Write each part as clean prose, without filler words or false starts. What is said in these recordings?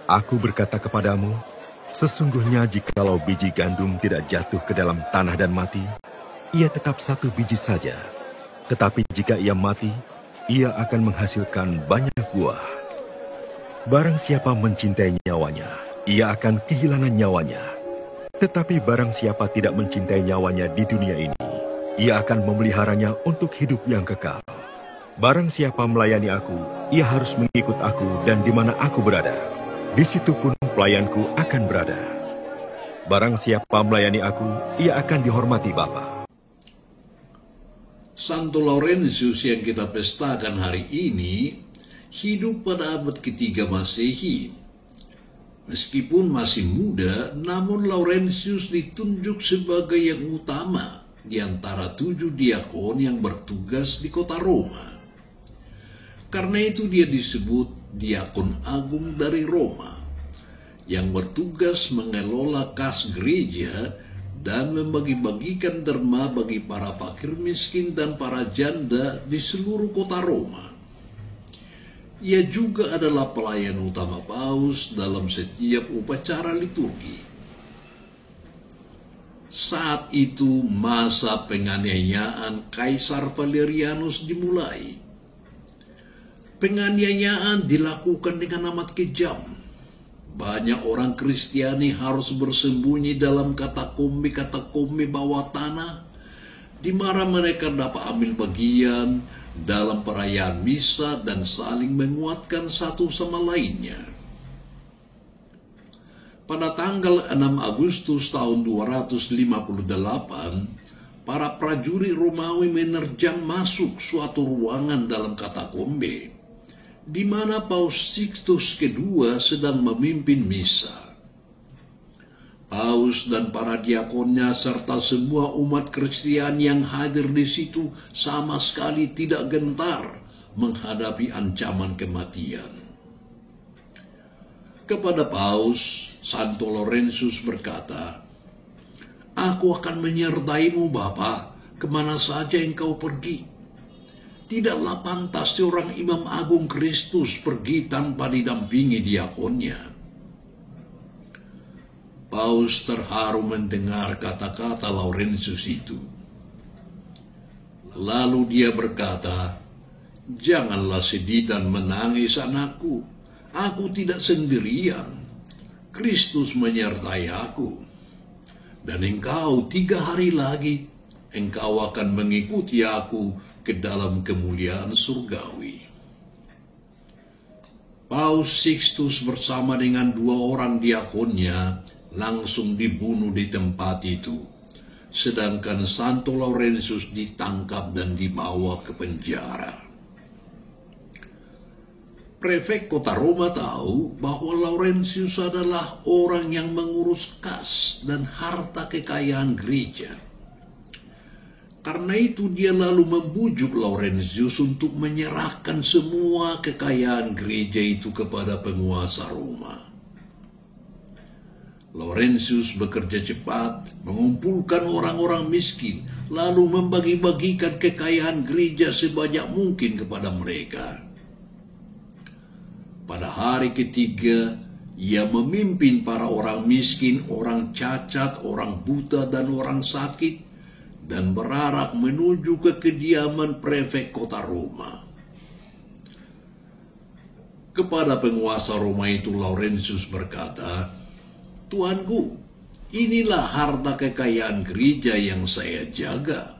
Aku berkata kepadamu, sesungguhnya jikalau biji gandum tidak jatuh ke dalam tanah dan mati, ia tetap satu biji saja. Tetapi jika ia mati, ia akan menghasilkan banyak buah. Barang siapa mencintai nyawanya, ia akan kehilangan nyawanya. Tetapi barang siapa tidak mencintai nyawanya di dunia ini, ia akan memeliharanya untuk hidup yang kekal. Barang siapa melayani aku, ia harus mengikut aku, dan di mana aku berada, di situ pun pelayanku akan berada. Barang siapa melayani aku, ia akan dihormati Bapa. Santo Laurentius yang kita pestakan hari ini hidup pada abad ketiga Masehi. Meskipun masih muda, namun Laurentius ditunjuk sebagai yang utama di antara 7 diakon yang bertugas di kota Roma. Karena itu dia disebut diakon agung dari Roma, yang bertugas mengelola kas gereja dan membagi-bagikan derma bagi para fakir miskin dan para janda di seluruh kota Roma. Ia juga adalah pelayan utama Paus dalam setiap upacara liturgi. Saat itu masa penganiayaan Kaisar Valerianus dimulai. Penganiayaan dilakukan dengan amat kejam. Banyak orang Kristiani harus bersembunyi dalam katakombe bawah tanah, di mana mereka dapat ambil bagian dalam perayaan misa dan saling menguatkan satu sama lainnya. Pada tanggal 6 Agustus tahun 258, para prajurit Romawi menerjang masuk suatu ruangan dalam katakombe, di mana Paus Sixtus II sedang memimpin misa. Paus dan para diakonnya serta semua umat Kristiani yang hadir di situ sama sekali tidak gentar menghadapi ancaman kematian. Kepada Paus, Santo Laurentius berkata, "Aku akan menyertaimu, Bapa, kemana saja engkau pergi. Tidaklah pantas seorang imam agung Kristus pergi tanpa didampingi diakonnya." Paus terharu mendengar kata-kata Laurentius itu. Lalu dia berkata, "Janganlah sedih dan menangis, anakku. Aku tidak sendirian. Kristus menyertai aku. Dan engkau 3 hari lagi, engkau akan mengikuti aku ke dalam kemuliaan surgawi." Paus Sixtus bersama dengan 2 orang diakonnya langsung dibunuh di tempat itu, sedangkan Santo Laurentius ditangkap dan dibawa ke penjara. Prefek kota Roma tahu bahwa Laurentius adalah orang yang mengurus kas dan harta kekayaan gereja. Karena itu dia lalu membujuk Laurentius untuk menyerahkan semua kekayaan gereja itu kepada penguasa Roma. Laurentius bekerja cepat, mengumpulkan orang-orang miskin, lalu membagi-bagikan kekayaan gereja sebanyak mungkin kepada mereka. Pada hari ketiga, ia memimpin para orang miskin, orang cacat, orang buta, dan orang sakit, dan berarak menuju ke kediaman prefek kota Roma. Kepada penguasa Roma itu Laurentius berkata, "Tuanku, inilah harta kekayaan gereja yang saya jaga.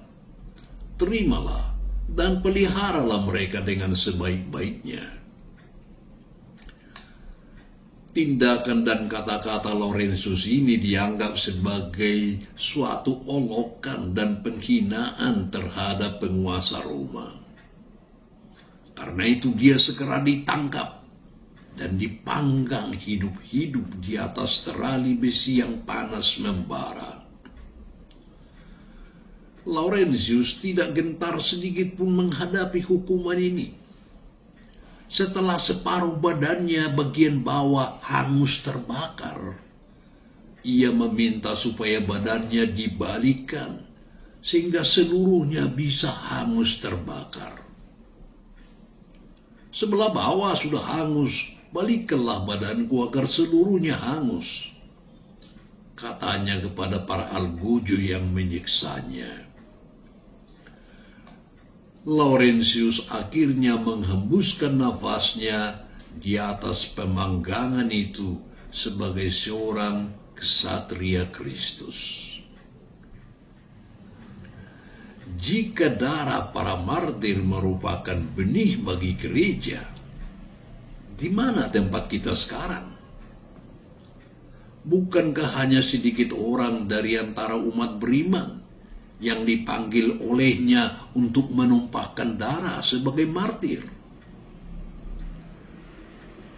Terimalah dan peliharalah mereka dengan sebaik-baiknya." Tindakan dan kata-kata Laurentius ini dianggap sebagai suatu olokan dan penghinaan terhadap penguasa Roma. Karena itu dia segera ditangkap dan dipanggang hidup-hidup di atas terali besi yang panas membara. Laurentius tidak gentar sedikit pun menghadapi hukuman ini. Setelah separuh badannya bagian bawah hangus terbakar, ia meminta supaya badannya dibalikkan sehingga seluruhnya bisa hangus terbakar. Sebelah bawah sudah hangus balikkanlah badanku agar seluruhnya hangus, katanya kepada para algojo yang menyiksanya. Laurentius akhirnya menghembuskan nafasnya di atas pemanggangan itu sebagai seorang kesatria Kristus. Jika darah para martir merupakan benih bagi gereja, di mana tempat kita sekarang? Bukankah hanya sedikit orang dari antara umat beriman yang dipanggil olehnya untuk menumpahkan darah sebagai martir?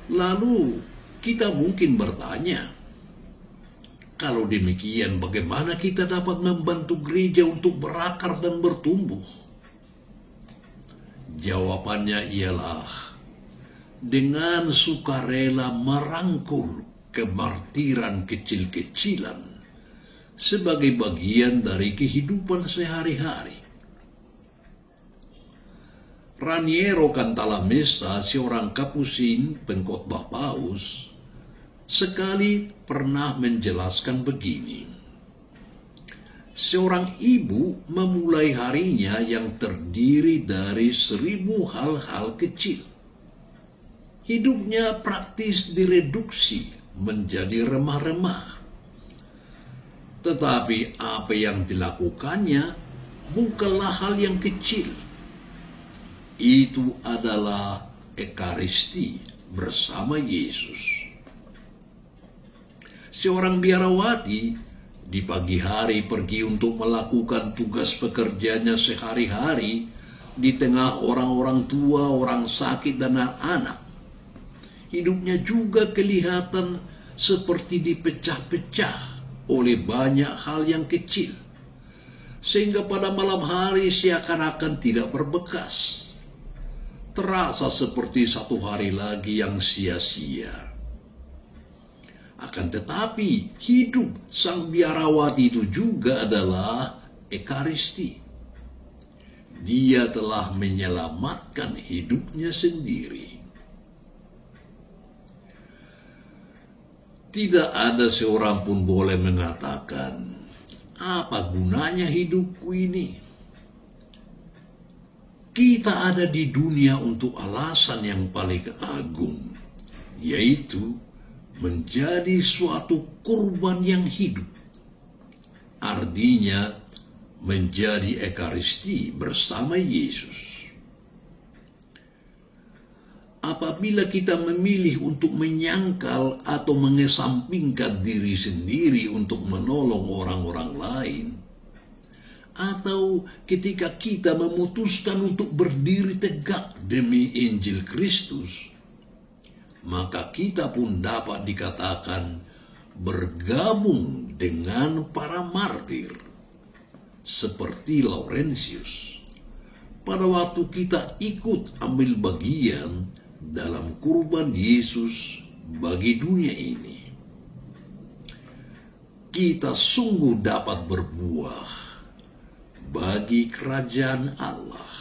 Lalu kita mungkin bertanya, kalau demikian bagaimana kita dapat membantu gereja untuk berakar dan bertumbuh? Jawabannya ialah dengan sukarela merangkul kemartiran kecil-kecilan sebagai bagian dari kehidupan sehari-hari. Raniero Cantalamessa, seorang kapusin pengkhotbah Paus, sekali pernah menjelaskan begini. Seorang ibu memulai harinya yang terdiri dari 1000 hal-hal kecil. Hidupnya praktis direduksi menjadi remah-remah. Tetapi apa yang dilakukannya bukanlah hal yang kecil. Itu adalah Ekaristi bersama Yesus. Seorang biarawati di pagi hari pergi untuk melakukan tugas pekerjaannya sehari-hari di tengah orang-orang tua, orang sakit, dan anak-anak. Hidupnya juga kelihatan seperti dipecah-pecah oleh banyak hal yang kecil, sehingga pada malam hari seakan-akan tidak berbekas. Terasa seperti satu hari lagi yang sia-sia. Akan tetapi hidup sang biarawati itu juga adalah Ekaristi. Dia telah menyelamatkan hidupnya sendiri. Tidak ada seorang pun boleh mengatakan, apa gunanya hidupku ini? Kita ada di dunia untuk alasan yang paling agung, yaitu menjadi suatu kurban yang hidup. Artinya menjadi Ekaristi bersama Yesus. Apabila kita memilih untuk menyangkal atau mengesampingkan diri sendiri untuk menolong orang-orang lain, atau ketika kita memutuskan untuk berdiri tegak demi Injil Kristus, maka kita pun dapat dikatakan bergabung dengan para martir, seperti Laurentius, pada waktu kita ikut ambil bagian dalam kurban Yesus bagi dunia ini. Kita sungguh dapat berbuah bagi kerajaan Allah.